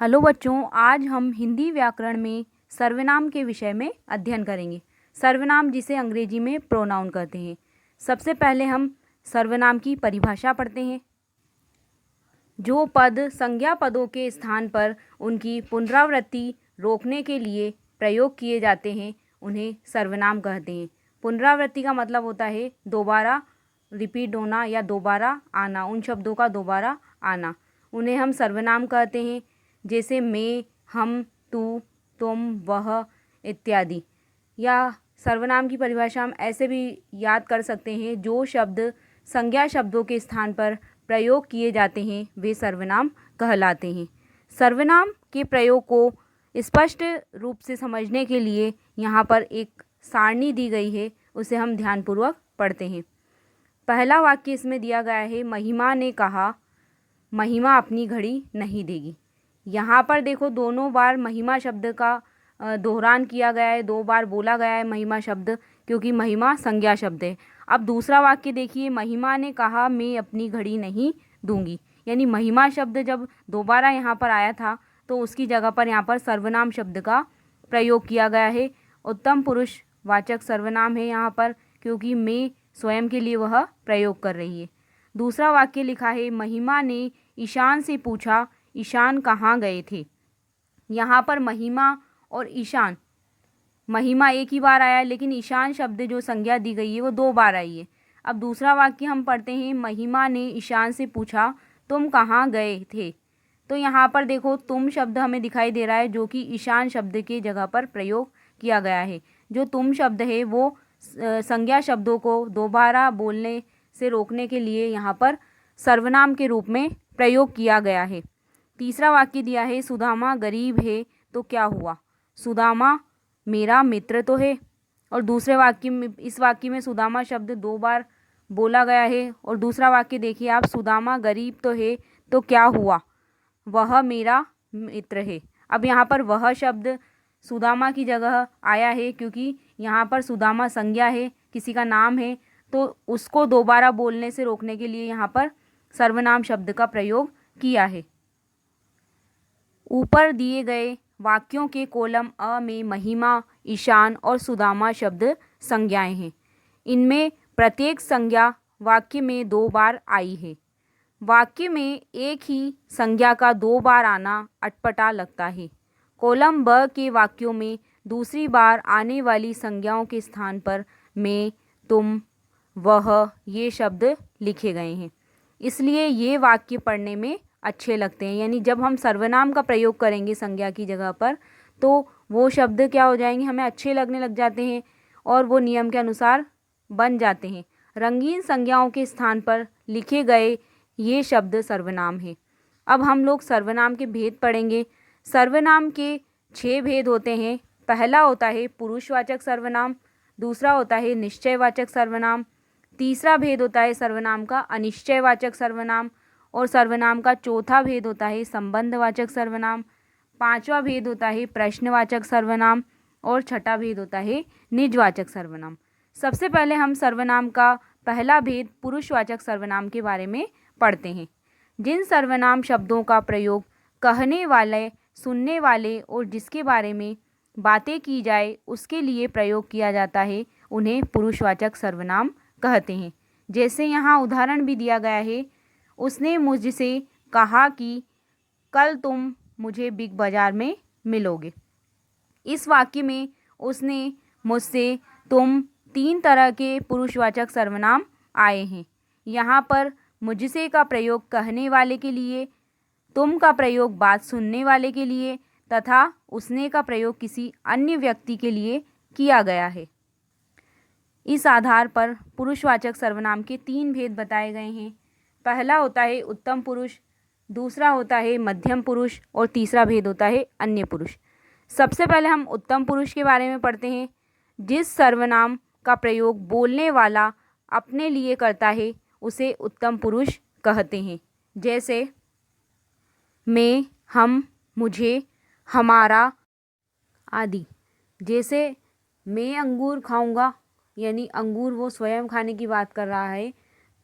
Hello बच्चों, आज हम हिंदी व्याकरण में सर्वनाम के विषय में अध्ययन करेंगे। सर्वनाम जिसे अंग्रेजी में प्रोनाउन कहते हैं। सबसे पहले हम सर्वनाम की परिभाषा पढ़ते हैं। जो पद संज्ञा पदों के स्थान पर उनकी पुनरावृत्ति रोकने के लिए प्रयोग किए जाते हैं उन्हें सर्वनाम कहते हैं। पुनरावृत्ति का मतलब होता है दोबारा रिपीट होना या दोबारा आना, उन शब्दों का दोबारा आना, उन्हें हम सर्वनाम कहते हैं। जैसे मैं, हम, तू, तुम, वह इत्यादि। या सर्वनाम की परिभाषा हम ऐसे भी याद कर सकते हैं, जो शब्द संज्ञा शब्दों के स्थान पर प्रयोग किए जाते हैं वे सर्वनाम कहलाते हैं। सर्वनाम के प्रयोग को स्पष्ट रूप से समझने के लिए यहाँ पर एक सारणी दी गई है, उसे हम ध्यानपूर्वक पढ़ते हैं। पहला वाक्य इसमें दिया गया है, महिमा ने कहा महिमा अपनी घड़ी नहीं देगी। यहाँ पर देखो दोनों बार महिमा शब्द का दोहरान किया गया है, 2 बार बोला गया है महिमा शब्द, क्योंकि महिमा संज्ञा शब्द है। अब दूसरा वाक्य देखिए, महिमा ने कहा मैं अपनी घड़ी नहीं दूंगी। यानी महिमा शब्द जब दोबारा यहाँ पर आया था तो उसकी जगह पर यहाँ पर सर्वनाम शब्द का प्रयोग किया गया है। उत्तम पुरुष वाचक सर्वनाम है यहाँ पर, क्योंकि मैं स्वयं के लिए वह प्रयोग कर रही है। दूसरा वाक्य लिखा है, महिमा ने ईशान से पूछा ईशान कहाँ गए थे। यहाँ पर महिमा और ईशान, महिमा एक ही बार आया है, लेकिन ईशान शब्द जो संज्ञा दी गई है वो 2 बार आई है। अब दूसरा वाक्य हम पढ़ते हैं, महिमा ने ईशान से पूछा तुम कहाँ गए थे। तो यहाँ पर देखो तुम शब्द हमें दिखाई दे रहा है, जो कि ईशान शब्द के जगह पर प्रयोग किया गया है। जो तुम शब्द है वो संज्ञा शब्दों को दोबारा बोलने से रोकने के लिए यहाँ पर सर्वनाम के रूप में प्रयोग किया गया है। तीसरा वाक्य दिया है, सुदामा गरीब है तो क्या हुआ। सुदामा मेरा मित्र तो है। और दूसरे वाक्य में, इस वाक्य में सुदामा शब्द 2 बार बोला गया है। और दूसरा वाक्य देखिए आप, सुदामा गरीब तो है तो क्या हुआ, वह मेरा मित्र है। अब यहाँ पर वह शब्द सुदामा की जगह आया है, क्योंकि यहाँ पर सुदामा संज्ञा है, किसी का नाम है, तो उसको दोबारा बोलने से रोकने के लिए यहाँ पर सर्वनाम शब्द का प्रयोग किया है। ऊपर दिए गए वाक्यों के कॉलम अ में महिमा, ईशान और सुदामा शब्द संज्ञाएं हैं। इनमें प्रत्येक संज्ञा वाक्य में 2 बार आई है। वाक्य में एक ही संज्ञा का 2 बार आना अटपटा लगता है। कॉलम ब के वाक्यों में दूसरी बार आने वाली संज्ञाओं के स्थान पर मैं, तुम, वह ये शब्द लिखे गए हैं, इसलिए ये वाक्य पढ़ने में अच्छे लगते हैं। यानी जब हम सर्वनाम का प्रयोग करेंगे संज्ञा की जगह पर, तो वो शब्द क्या हो जाएंगे, हमें अच्छे लगने लग जाते हैं और वो नियम के अनुसार बन जाते हैं। रंगीन संज्ञाओं के स्थान पर लिखे गए ये शब्द सर्वनाम है। अब हम लोग सर्वनाम के भेद पढ़ेंगे। सर्वनाम के 6 भेद होते हैं। पहला होता है पुरुषवाचक सर्वनाम, दूसरा होता है निश्चयवाचक सर्वनाम, तीसरा भेद होता है सर्वनाम का अनिश्चयवाचक सर्वनाम, और सर्वनाम का चौथा भेद होता है संबंधवाचक सर्वनाम, पांचवा भेद होता है प्रश्नवाचक सर्वनाम, और छठा भेद होता है निजवाचक सर्वनाम। सबसे पहले हम सर्वनाम का पहला भेद पुरुषवाचक सर्वनाम के बारे में पढ़ते हैं। जिन सर्वनाम शब्दों का प्रयोग कहने वाले, सुनने वाले और जिसके बारे में बातें की जाए उसके लिए प्रयोग किया जाता है उन्हें पुरुषवाचक सर्वनाम कहते हैं। जैसे यहाँ उदाहरण भी दिया गया है, उसने मुझसे कहा कि कल तुम मुझे बिग बाज़ार में मिलोगे। इस वाक्य में उसने, मुझसे, तुम 3 तरह के पुरुषवाचक सर्वनाम आए हैं। यहाँ पर मुझसे का प्रयोग कहने वाले के लिए, तुम का प्रयोग बात सुनने वाले के लिए तथा उसने का प्रयोग किसी अन्य व्यक्ति के लिए किया गया है। इस आधार पर पुरुषवाचक सर्वनाम के 3 भेद बताए गए हैं। पहला होता है उत्तम पुरुष, दूसरा होता है मध्यम पुरुष और तीसरा भेद होता है अन्य पुरुष। सबसे पहले हम उत्तम पुरुष के बारे में पढ़ते हैं। जिस सर्वनाम का प्रयोग बोलने वाला अपने लिए करता है उसे उत्तम पुरुष कहते हैं। जैसे मैं, हम, मुझे, हमारा आदि। जैसे मैं अंगूर खाऊंगा, यानी अंगूर वो स्वयं खाने की बात कर रहा है,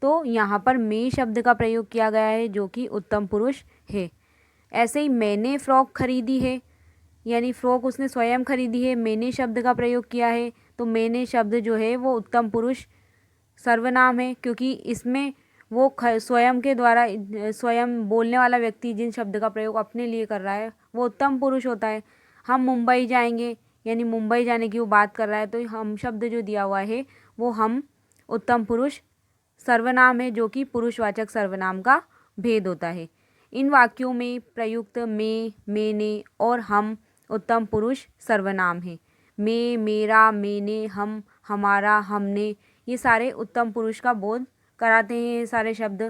तो यहाँ पर मैं शब्द का प्रयोग किया गया है जो कि उत्तम पुरुष है। ऐसे ही मैंने फ़्रॉक खरीदी है, यानी फ़्रॉक उसने स्वयं खरीदी है, मैंने शब्द का प्रयोग किया है। तो मैंने शब्द जो है वो उत्तम पुरुष सर्वनाम है, क्योंकि इसमें वो स्वयं के द्वारा स्वयं बोलने वाला व्यक्ति जिन शब्द का प्रयोग अपने लिए कर रहा है वो उत्तम पुरुष होता है। हम मुंबई जाएंगे, यानी मुंबई जाने की वो बात कर रहा है, तो हम शब्द जो दिया हुआ है वो हम उत्तम पुरुष सर्वनाम है, जो कि पुरुषवाचक सर्वनाम का भेद होता है। इन वाक्यों में प्रयुक्त मैं, मैंने और हम उत्तम पुरुष सर्वनाम है। मैं, मेरा, मैंने, हम, हमारा, हमने, ये सारे उत्तम पुरुष का बोध कराते हैं ये सारे शब्द।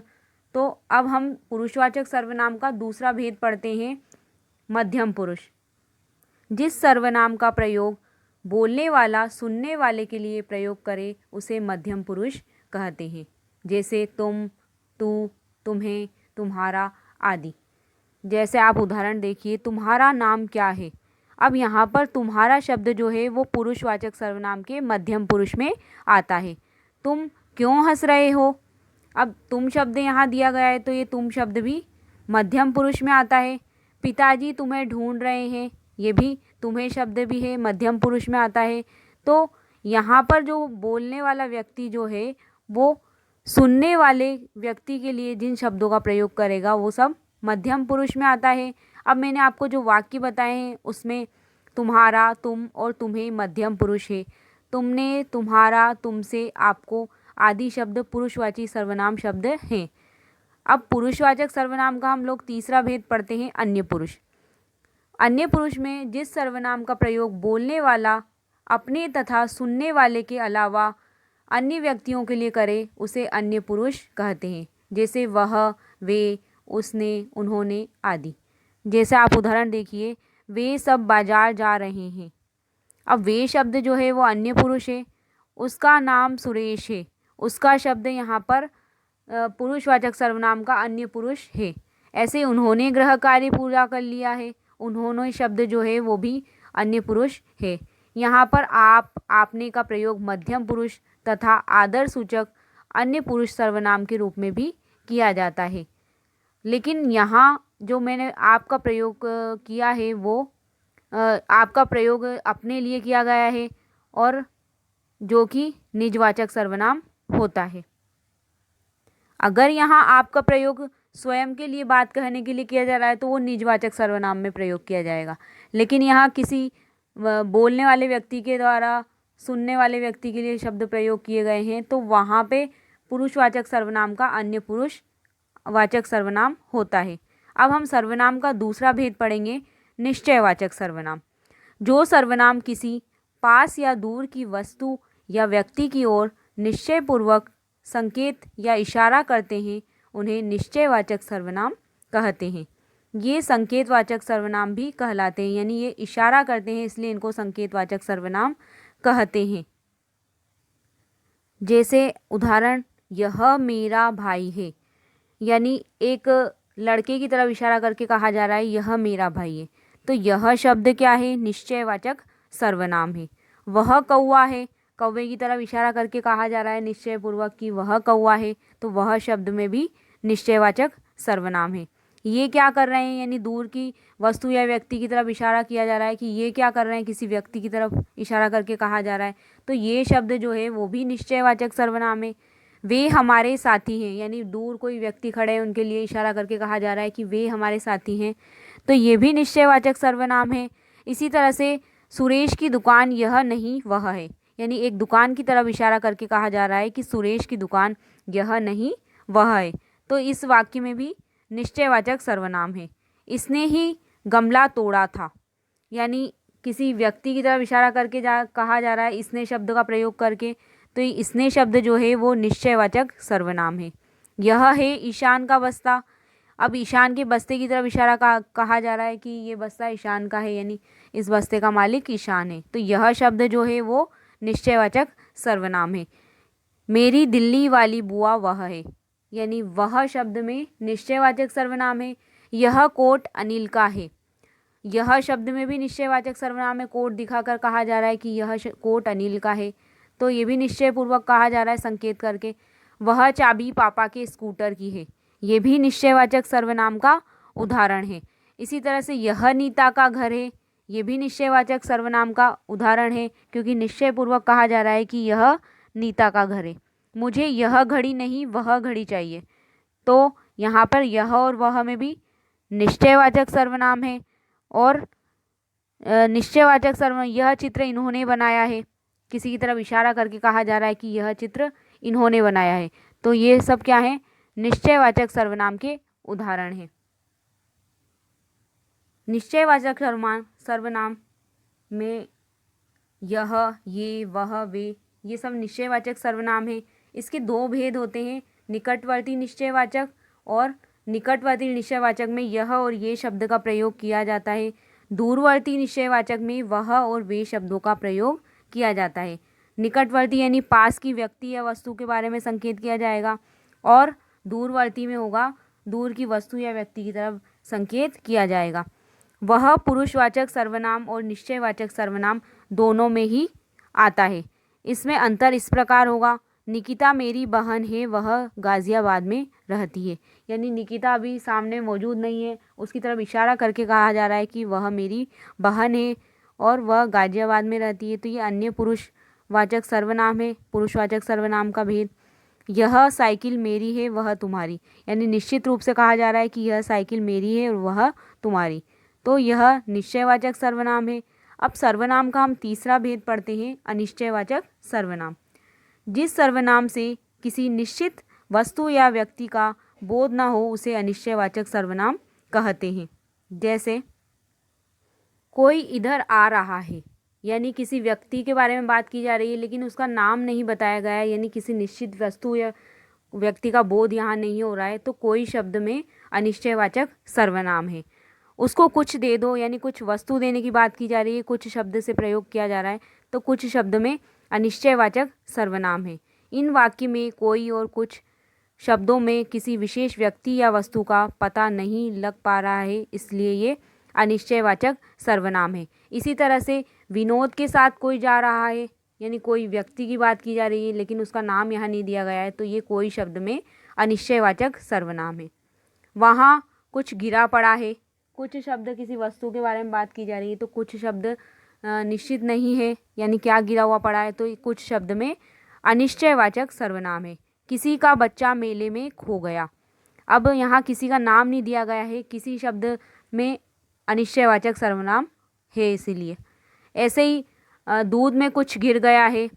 तो अब हम पुरुषवाचक सर्वनाम का दूसरा भेद पढ़ते हैं, मध्यम पुरुष। जिस सर्वनाम का प्रयोग बोलने वाला सुनने वाले के लिए प्रयोग करे उसे मध्यम पुरुष कहते हैं। जैसे तुम, तू, तुम्हें, तुम्हारा आदि। जैसे आप उदाहरण देखिए, तुम्हारा नाम क्या है। अब यहाँ पर तुम्हारा शब्द जो है वो पुरुषवाचक सर्वनाम के मध्यम पुरुष में आता है। तुम क्यों हंस रहे हो, अब तुम शब्द यहाँ दिया गया है तो ये तुम शब्द भी मध्यम पुरुष में आता है। पिताजी तुम्हें ढूंढ रहे हैं, ये भी तुम्हें शब्द भी है, मध्यम पुरुष में आता है। तो यहाँ पर जो बोलने वाला व्यक्ति जो है वो सुनने वाले व्यक्ति के लिए जिन शब्दों का प्रयोग करेगा वो सब मध्यम पुरुष में आता है। अब मैंने आपको जो वाक्य बताए हैं उसमें तुम्हारा, तुम और तुम्हें मध्यम पुरुष है। तुमने, तुम्हारा, तुमसे, आपको आदि शब्द पुरुषवाची सर्वनाम शब्द हैं। अब पुरुषवाचक सर्वनाम का हम लोग तीसरा भेद पढ़ते हैं, अन्य पुरुष। अन्य पुरुष में जिस सर्वनाम का प्रयोग बोलने वाला अपने तथा सुनने वाले के अलावा अन्य व्यक्तियों के लिए करे उसे अन्य पुरुष कहते हैं। जैसे वह, वे, उसने, उन्होंने आदि। जैसे आप उदाहरण देखिए, वे सब बाजार जा रहे हैं। अब वे शब्द जो है वो अन्य पुरुष है, उसका नाम सुरेश है, उसका शब्द यहाँ पर पुरुषवाचक सर्वनाम का अन्य पुरुष है। ऐसे उन्होंने गृह कार्य पूरा कर लिया है, उन्होंने शब्द जो है वो भी अन्य पुरुष है। यहाँ पर आप, आपने का प्रयोग मध्यम पुरुष तथा आदर सूचक अन्य पुरुष सर्वनाम के रूप में भी किया जाता है। लेकिन यहाँ जो मैंने आपका प्रयोग किया है वो आपका प्रयोग अपने लिए किया गया है और जो कि निजवाचक सर्वनाम होता है। अगर यहाँ आपका प्रयोग स्वयं के लिए बात कहने के लिए किया जा रहा है तो वो निजवाचक सर्वनाम में प्रयोग किया जाएगा। लेकिन यहाँ किसी बोलने वाले व्यक्ति के द्वारा सुनने वाले व्यक्ति के लिए शब्द प्रयोग किए गए हैं तो वहाँ पे पुरुषवाचक सर्वनाम का अन्य पुरुष वाचक सर्वनाम होता है। अब हम सर्वनाम का दूसरा भेद पढ़ेंगे, निश्चयवाचक सर्वनाम। जो सर्वनाम किसी पास या दूर की वस्तु या व्यक्ति की ओर निश्चयपूर्वक संकेत या इशारा करते हैं उन्हें निश्चयवाचक सर्वनाम कहते हैं। ये संकेतवाचक सर्वनाम भी कहलाते हैं, यानी ये इशारा करते हैं इसलिए इनको संकेतवाचक सर्वनाम कहते हैं। जैसे उदाहरण, यह मेरा भाई है, यानी एक लड़के की तरफ इशारा करके कहा जा रहा है यह मेरा भाई है, तो यह शब्द क्या है, निश्चयवाचक सर्वनाम है। वह कौवा है, कौवे की तरफ इशारा करके कहा जा रहा है निश्चयपूर्वक कि वह कौवा है, तो वह शब्द में भी निश्चयवाचक सर्वनाम है। ये क्या कर रहे हैं, यानी दूर की वस्तु या व्यक्ति की तरफ इशारा किया जा रहा है कि ये क्या कर रहे हैं, किसी व्यक्ति की तरफ इशारा करके कहा जा रहा है, तो ये शब्द जो है वो भी निश्चयवाचक सर्वनाम है। वे हमारे साथी हैं, यानी दूर कोई व्यक्ति खड़े हैं उनके लिए इशारा करके कहा जा रहा है कि वे हमारे साथी हैं, तो ये भी निश्चयवाचक सर्वनाम है। इसी तरह से सुरेश की दुकान यह नहीं वह है, यानी एक दुकान की तरफ इशारा करके कहा जा रहा है कि सुरेश की दुकान यह नहीं वह है, तो इस वाक्य में भी निश्चयवाचक सर्वनाम है। इसने ही गमला तोड़ा था, यानी किसी व्यक्ति की तरफ इशारा करके कहा जा रहा है इसने शब्द का प्रयोग करके, तो इसने शब्द जो है वो निश्चयवाचक सर्वनाम है। यह है ईशान का बस्ता, अब ईशान के बस्ते की तरफ इशारा कहा जा रहा है कि ये बस्ता ईशान का है, यानी इस बस्ते का मालिक ईशान है, तो यह शब्द जो है वो निश्चयवाचक सर्वनाम है। मेरी दिल्ली वाली बुआ वह है, यानी वह शब्द में निश्चयवाचक सर्वनाम है। यह कोट अनिल का है, यह शब्द में भी निश्चयवाचक सर्वनाम है, कोट दिखाकर कहा जा रहा है कि यह कोट अनिल का है, तो ये भी निश्चयपूर्वक कहा जा रहा है संकेत करके। वह चाबी पापा के स्कूटर की है, ये भी निश्चयवाचक सर्वनाम का उदाहरण है। इसी तरह से यह नीता का घर है, ये भी निश्चयवाचक सर्वनाम का उदाहरण है, क्योंकि निश्चयपूर्वक कहा जा रहा है कि यह नीता का घर है। मुझे यह घड़ी नहीं वह घड़ी चाहिए, तो यहाँ पर यह और वह में भी निश्चयवाचक सर्वनाम है। और निश्चयवाचक सर्वनाम, यह चित्र इन्होंने बनाया है, किसी की तरफ इशारा करके कहा जा रहा है कि यह चित्र इन्होंने बनाया है, तो ये सब क्या है, निश्चयवाचक सर्वनाम के उदाहरण हैं। निश्चयवाचक सर्वनाम में यह, ये, वह, वे, ये सब निश्चयवाचक सर्वनाम हैं। इसके दो भेद होते हैं, निकटवर्ती निश्चयवाचक और निकटवर्ती निश्चयवाचक में यह और ये शब्द का प्रयोग किया जाता है। दूरवर्ती निश्चयवाचक में वह और वे शब्दों का प्रयोग किया जाता है। निकटवर्ती यानी पास की व्यक्ति या वस्तु के बारे में संकेत किया जाएगा, और दूरवर्ती में होगा दूर की वस्तु या व्यक्ति की तरफ संकेत किया जाएगा। वह पुरुषवाचक सर्वनाम और निश्चयवाचक सर्वनाम दोनों में ही आता है। इसमें अंतर इस प्रकार होगा, निकिता मेरी बहन है, वह गाज़ियाबाद में रहती है। यानी निकिता अभी सामने मौजूद नहीं है, उसकी तरफ इशारा करके कहा जा रहा है कि वह मेरी बहन है और वह गाज़ियाबाद में रहती है, तो ये अन्य पुरुषवाचक सर्वनाम है। पुरुषवाचक सर्वनाम का भेद, यह साइकिल मेरी है वह तुम्हारी, यानी निश्चित रूप से कहा जा रहा है कि यह साइकिल मेरी है और वह तुम्हारी, तो यह निश्चयवाचक सर्वनाम है। अब सर्वनाम का हम तीसरा भेद पढ़ते हैं, अनिश्चयवाचक सर्वनाम। जिस सर्वनाम से किसी निश्चित वस्तु या व्यक्ति का बोध न हो उसे अनिश्चयवाचक सर्वनाम कहते हैं। जैसे कोई इधर आ रहा है, यानी किसी व्यक्ति के बारे में बात की जा रही है लेकिन उसका नाम नहीं बताया गया है, यानी किसी निश्चित वस्तु या व्यक्ति का बोध यहाँ नहीं हो रहा है, तो कोई शब्द में अनिश्चयवाचक सर्वनाम है। उसको कुछ दे दो, यानी कुछ वस्तु देने की बात की जा रही है, कुछ शब्द से प्रयोग किया जा रहा है, तो कुछ शब्द में अनिश्चयवाचक सर्वनाम है। इन वाक्य में कोई और कुछ शब्दों में किसी विशेष व्यक्ति या वस्तु का पता नहीं लग पा रहा है, इसलिए ये अनिश्चयवाचक सर्वनाम है। इसी तरह से विनोद के साथ कोई जा रहा है, यानी कोई व्यक्ति की बात की जा रही है लेकिन उसका नाम यहाँ नहीं दिया गया है, तो ये कोई शब्द में अनिश्चयवाचक सर्वनाम है। वहाँ कुछ गिरा पड़ा है, कुछ शब्द किसी वस्तु के बारे में बात की जा रही है, तो कुछ शब्द निश्चित नहीं है, यानी क्या गिरा हुआ पड़ा है, तो कुछ शब्द में अनिश्चयवाचक सर्वनाम है। किसी का बच्चा मेले में खो गया, अब यहाँ किसी का नाम नहीं दिया गया है, किसी शब्द में अनिश्चयवाचक सर्वनाम है इसीलिए। ऐसे ही दूध में कुछ गिर गया है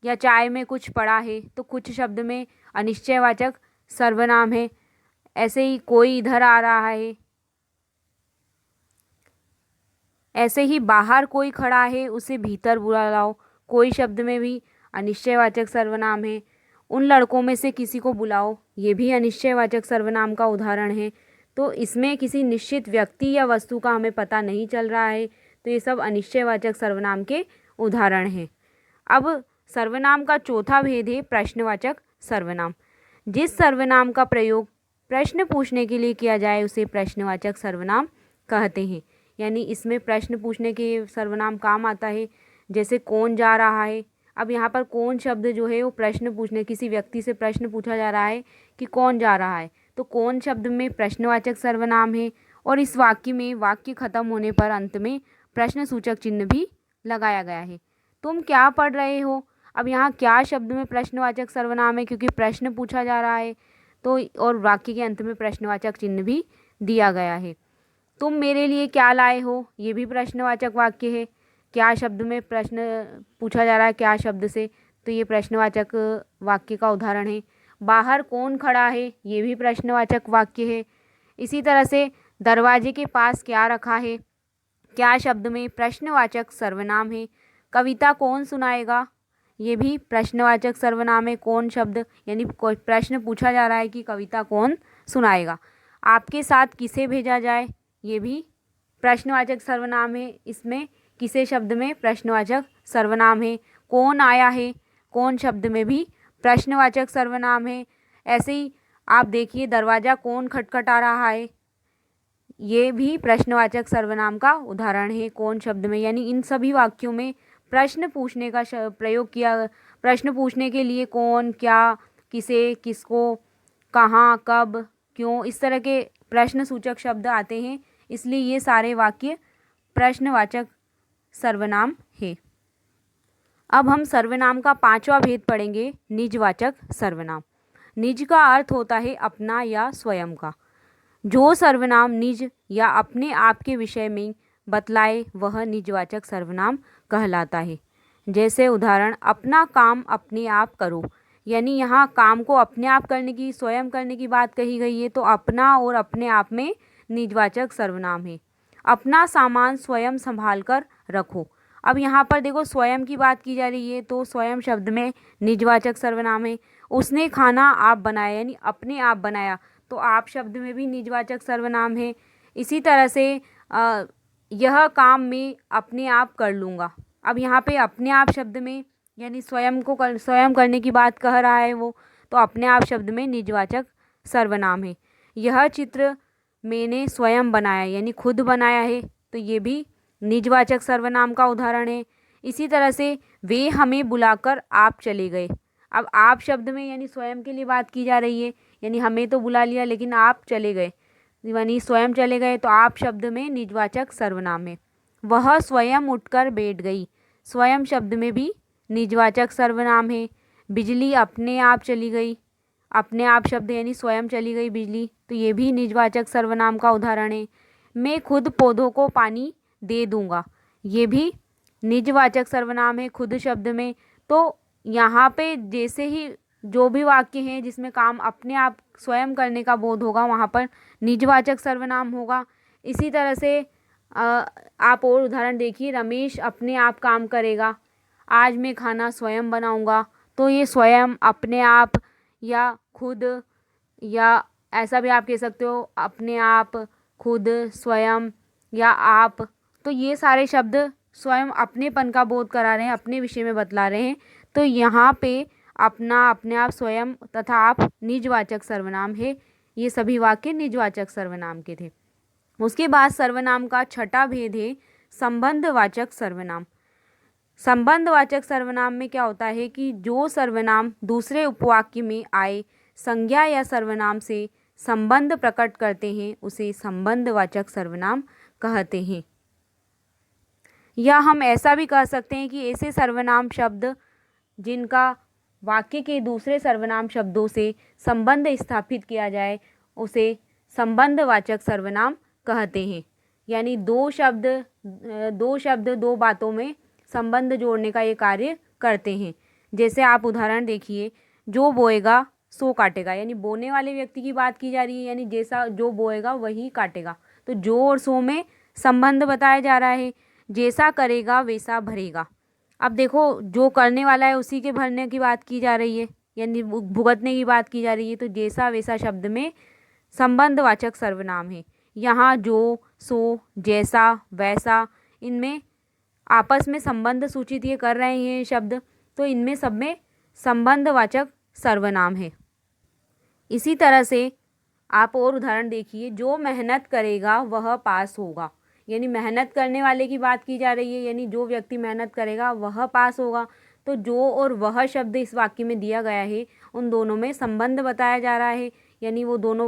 या चाय में कुछ पड़ा है, तो कुछ शब्द में अनिश्चयवाचक सर्वनाम है। ऐसे ही कोई इधर आ रहा है, ऐसे ही बाहर कोई खड़ा है उसे भीतर बुलाओ, कोई शब्द में भी अनिश्चयवाचक सर्वनाम है। उन लड़कों में से किसी को बुलाओ, ये भी अनिश्चयवाचक सर्वनाम का उदाहरण है। तो इसमें किसी निश्चित व्यक्ति या वस्तु का हमें पता नहीं चल रहा है, तो ये सब अनिश्चयवाचक सर्वनाम के उदाहरण हैं। अब सर्वनाम का चौथा भेद है प्रश्नवाचक सर्वनाम। जिस सर्वनाम का प्रयोग प्रश्न पूछने के लिए किया जाए उसे प्रश्नवाचक सर्वनाम कहते हैं। यानी इसमें प्रश्न पूछने के सर्वनाम काम आता है। जैसे कौन जा रहा है, अब यहाँ पर कौन शब्द जो है वो प्रश्न पूछने, किसी व्यक्ति से प्रश्न पूछा जा रहा है कि कौन जा रहा है, तो कौन शब्द में प्रश्नवाचक सर्वनाम है। और इस वाक्य में वाक्य खत्म होने पर अंत में प्रश्न सूचक चिन्ह भी लगाया गया है। तुम क्या पढ़ रहे हो, अब यहाँ क्या शब्द में प्रश्नवाचक सर्वनाम है क्योंकि प्रश्न पूछा जा रहा है, तो और वाक्य के अंत में प्रश्नवाचक चिन्ह भी दिया गया है। तुम मेरे लिए क्या लाए हो, ये भी प्रश्नवाचक वाक्य है। क्या शब्द में प्रश्न पूछा जा रहा है क्या शब्द से, तो ये प्रश्नवाचक वाक्य का उदाहरण है। बाहर कौन खड़ा है, ये भी प्रश्नवाचक वाक्य है। इसी तरह से दरवाजे के पास क्या रखा है, क्या शब्द में प्रश्नवाचक सर्वनाम है। कविता कौन सुनाएगा, ये भी प्रश्नवाचक सर्वनाम है। कौन शब्द यानी कोई प्रश्न पूछा जा रहा है कि कविता कौन सुनाएगा। आपके साथ किसे भेजा जाए, ये भी प्रश्नवाचक सर्वनाम है। इसमें किसे शब्द में प्रश्नवाचक सर्वनाम है। कौन आया है, कौन शब्द में भी प्रश्नवाचक सर्वनाम है। ऐसे ही आप देखिए दरवाज़ा कौन खटखटा रहा है, ये भी प्रश्नवाचक सर्वनाम का उदाहरण है कौन शब्द में। यानी इन सभी वाक्यों में प्रश्न पूछने का प्रयोग किया, प्रश्न पूछने के लिए कौन, क्या, किसे, किसको, कहाँ, कब, क्यों, इस तरह के प्रश्न सूचक शब्द आते हैं। इसलिए ये सारे वाक्य प्रश्नवाचक सर्वनाम है। अब हम सर्वनाम का 5वां भेद पढ़ेंगे, निजवाचक सर्वनाम। निज का अर्थ होता है अपना या स्वयं का। जो सर्वनाम निज या अपने आप के विषय में बतलाए वह निजवाचक सर्वनाम कहलाता है। जैसे उदाहरण, अपना काम अपने आप करो, यानी यहाँ काम को अपने आप करने की, स्वयं करने की बात कही गई है, तो अपना और अपने आप में निजवाचक सर्वनाम है। अपना सामान स्वयं संभाल कर रखो। अब यहाँ पर देखो स्वयं की बात की जा रही है, तो स्वयं शब्द में निजवाचक सर्वनाम है। उसने खाना आप बनाया, यानी अपने आप बनाया, तो आप शब्द में भी निजवाचक सर्वनाम है। इसी तरह से यह काम मैं अपने आप कर लूँगा। अब यहाँ पे अपने आप शब्द में यानी स्वयं करने की बात कह रहा है वो, तो अपने आप शब्द में निजवाचक सर्वनाम है। यह चित्र मैंने स्वयं बनाया, यानी खुद बनाया है, तो ये भी निजवाचक सर्वनाम का उदाहरण है। इसी तरह से वे हमें बुलाकर आप चले गए। अब आप शब्द में यानी स्वयं के लिए बात की जा रही है, यानी हमें तो बुला लिया लेकिन आप चले गए, यानी स्वयं चले गए, तो आप शब्द में निजवाचक सर्वनाम है। वह स्वयं उठकर बैठ गई, स्वयं शब्द में भी निजवाचक सर्वनाम है। बिजली अपने आप चली गई, अपने आप शब्द यानी स्वयं चली गई बिजली, तो ये भी निजवाचक सर्वनाम का उदाहरण है। मैं खुद पौधों को पानी दे दूंगा, ये भी निजवाचक सर्वनाम है खुद शब्द में। तो यहाँ पे जैसे ही जो भी वाक्य हैं जिसमें काम अपने आप स्वयं करने का बोध होगा वहाँ पर निजवाचक सर्वनाम होगा। इसी तरह से आप और उदाहरण देखिए, रमेश अपने आप काम करेगा, आज मैं खाना स्वयं बनाऊंगा, तो ये स्वयं, अपने आप या खुद, या ऐसा भी आप कह सकते हो अपने आप, खुद, स्वयं या आप, तो ये सारे शब्द स्वयं अपनेपन का बोध करा रहे हैं, अपने विषय में बतला रहे हैं। तो यहाँ पे अपना, अपने आप, स्वयं तथा आप निजवाचक सर्वनाम है। ये सभी वाक्य निजवाचक सर्वनाम के थे। उसके बाद सर्वनाम का 6वां भेद है संबंधवाचक सर्वनाम। संबंधवाचक सर्वनाम में क्या होता है कि जो सर्वनाम दूसरे उपवाक्य में आए संज्ञा या सर्वनाम से संबंध प्रकट करते हैं उसे संबंधवाचक सर्वनाम कहते हैं। या हम ऐसा भी कह सकते हैं कि ऐसे सर्वनाम शब्द जिनका वाक्य के दूसरे सर्वनाम शब्दों से संबंध स्थापित किया जाए उसे संबंधवाचक सर्वनाम कहते हैं। यानी दो शब्द दो बातों में संबंध जोड़ने का ये कार्य करते हैं। जैसे आप उदाहरण देखिए, जो बोएगा सो काटेगा, यानी बोने वाले व्यक्ति की बात की जा रही है, यानी जैसा जो बोएगा वही काटेगा, तो जो और सो में संबंध बताया जा रहा है। जैसा करेगा वैसा भरेगा। अब देखो जो करने वाला है उसी के भरने की बात की जा रही है, यानी भुगतने की बात की जा रही है, तो जैसा वैसा शब्द में संबंधवाचक सर्वनाम है। यहाँ जो, सो, जैसा, वैसा, इनमें आपस में संबंध सूचित ये कर रहे हैं शब्द, तो इनमें सब में संबंधवाचक सर्वनाम है। इसी तरह से आप और उदाहरण देखिए, जो मेहनत करेगा वह पास होगा, यानी मेहनत करने वाले की बात की जा रही है, यानी जो व्यक्ति मेहनत करेगा वह पास होगा। तो जो और वह शब्द इस वाक्य में दिया गया है उन दोनों में संबंध बताया जा रहा है, यानी वो दोनों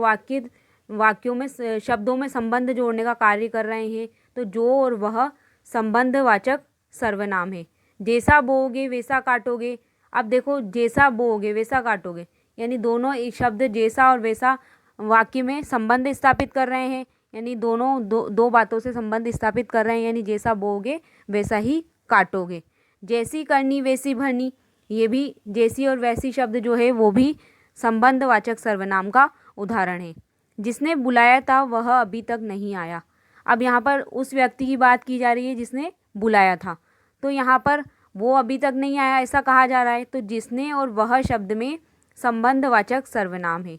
वाक्यों में शब्दों में संबंध जोड़ने का कार्य कर रहे हैं। तो जो और वह संबंधवाचक सर्वनाम है। जैसा बोओगे वैसा काटोगे। अब देखो, जैसा बोओगे वैसा काटोगे, यानी दोनों एक शब्द जैसा और वैसा वाक्य में संबंध स्थापित कर रहे हैं, यानी दोनों दो बातों से संबंध स्थापित कर रहे हैं, यानी जैसा बोओगे वैसा ही काटोगे। जैसी करनी वैसी भरनी, ये भी जैसी और वैसी शब्द जो है वो भी संबंधवाचक सर्वनाम का उदाहरण है। जिसने बुलाया था वह अभी तक नहीं आया। अब यहाँ पर उस व्यक्ति की बात की जा रही है जिसने बुलाया था, तो यहाँ पर वो अभी तक नहीं आया ऐसा कहा जा रहा है, तो जिसने और वह शब्द में संबंधवाचक सर्वनाम है।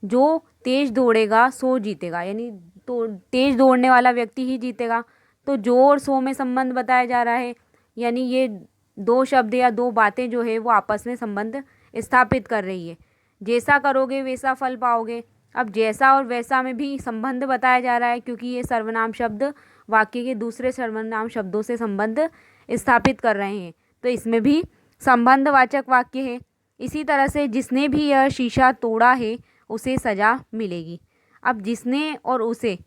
जो तेज दौड़ेगा सो जीतेगा, यानी तो तेज दौड़ने वाला व्यक्ति ही जीतेगा, तो जो और सो में संबंध बताया जा रहा है, यानी ये दो शब्द या दो बातें जो है वो आपस में संबंध स्थापित कर रही है। जैसा करोगे वैसा फल पाओगे। अब जैसा और वैसा में भी संबंध बताया जा रहा है, क्योंकि ये सर्वनाम शब्द वाक्य के दूसरे सर्वनाम शब्दों से संबंध स्थापित कर रहे हैं, तो इसमें भी संबंधवाचक वाक्य है। इसी तरह से जिसने भी यह शीशा तोड़ा है उसे सज़ा मिलेगी। अब जिसने और उसे,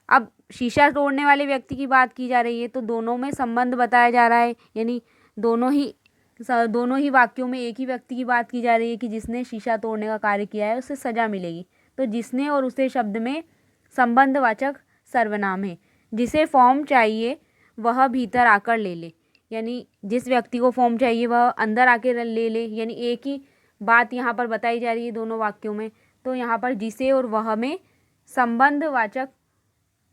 अब शीशा तोड़ने वाले व्यक्ति की बात की जा रही है तो दोनों में संबंध बताया जा रहा है, यानी दोनों ही वाक्यों में एक ही व्यक्ति की बात की जा रही है कि जिसने शीशा तोड़ने का कार्य किया है उसे सजा मिलेगी। तो जिसने और उसे शब्द में संबंधवाचक सर्वनाम है। जिसे फॉर्म चाहिए वह भीतर आकर ले ले, यानी जिस व्यक्ति को फॉर्म चाहिए वह अंदर आके ले ले, यानी एक ही बात यहाँ पर बताई जा रही है दोनों वाक्यों में। तो यहाँ पर जिसे और वह में संबंधवाचक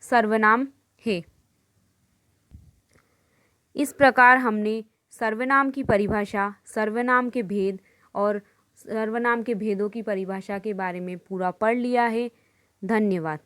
सर्वनाम है। इस प्रकार हमने सर्वनाम की परिभाषा, सर्वनाम के भेद और सर्वनाम के भेदों की परिभाषा के बारे में पूरा पढ़ लिया है। धन्यवाद।